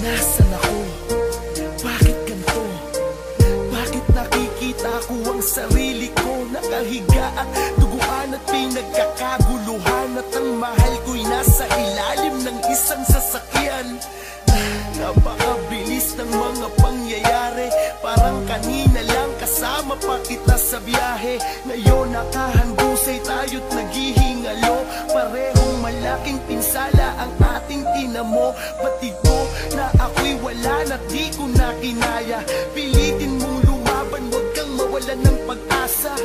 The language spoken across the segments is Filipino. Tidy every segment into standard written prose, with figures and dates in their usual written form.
Nasaan ako? Bakit ganito? Bakit nakikita ko ang sarili ko nakahiga at duguan at pinagkakaguluhan, at ang mahal ko'y nasa ilalim ng isang sasakyan? Napakabilis ng mga pangyayari, parang kanina lang kasama pa kita sa biyahe. Ngayon nakahandusay tayo't naghihingalo, parehong malaking pinsala ang ating tinamo. Batid ko na ako'y wala na di ko na kinaya. Pilitin mong lumaban, huwag kang mawalan ng pag-asa.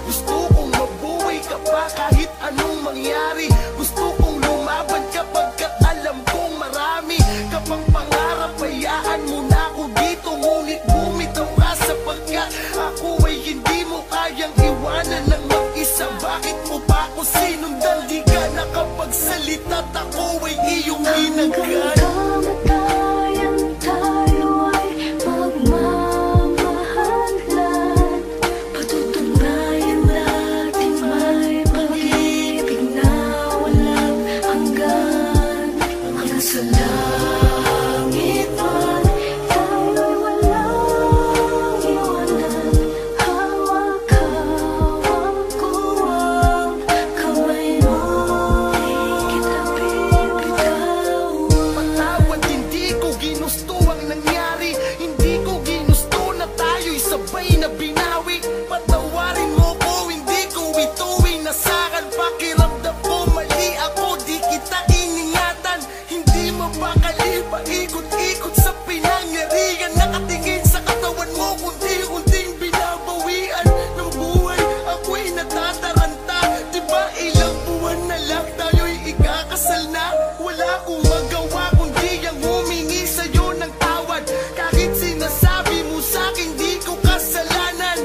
Gusto kong mabuhay ka pa kahit anong mangyari. Gusto kong lumaban kapag alam kong marami ka pang pangarap. Hayaan mo na ako dito, ngunit bumitaw ka sapagkat ako ay hindi mo kayang iwanan ng mag-isa. Bakit mo pa ako sinundan? Di ka nakapagsalita at ako ay iyong ginagana. Paikot-ikot sa pinangyarihan, nakatingin sa katawan mo, kunti-kunting binabawian ng buhay. Ako'y natataranta, di ba ilang buwan na lang tayo'y ikakasal na? Wala akong magawa kundi ang humingi sa'yo ng tawad. Kahit sinasabi mo sa'kin di ko kasalanan,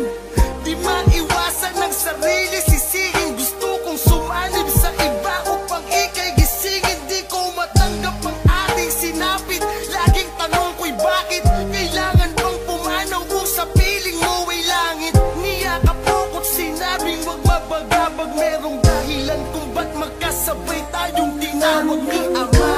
di maiwasan ng sarili sisihin. Gusto kong sumanib sa iba upang ika'y gisingin. Di ko matanggap ang ating sinapit. Laging tanong ko'y bakit kailangan bang pumanaw kung sa piling mo ay langit? Niyakap ko't sinabing wag mabagabag. Merong dahilan kung ba't magkasabay tayong tinawag ni Ama.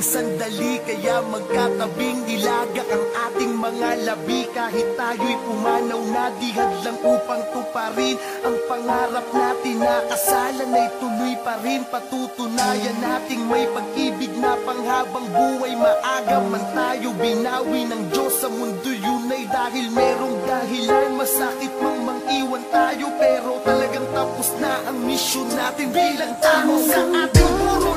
Sandali kaya magkatabing nilaga ang ating mga labi. Kahit tayo'y pumanaw na di hadlang upang tuparin ang pangarap natin, nakasalan ay tuloy pa rin. Patutunayan nating may pag-ibig na panghabang buhay. Maaga man tayo binawi ng Diyos sa mundo, yun ay dahil merong dahilan. Masakit mang mang-iwan tayo, pero talagang tapos na ang misyon natin bilang tao sa ating puro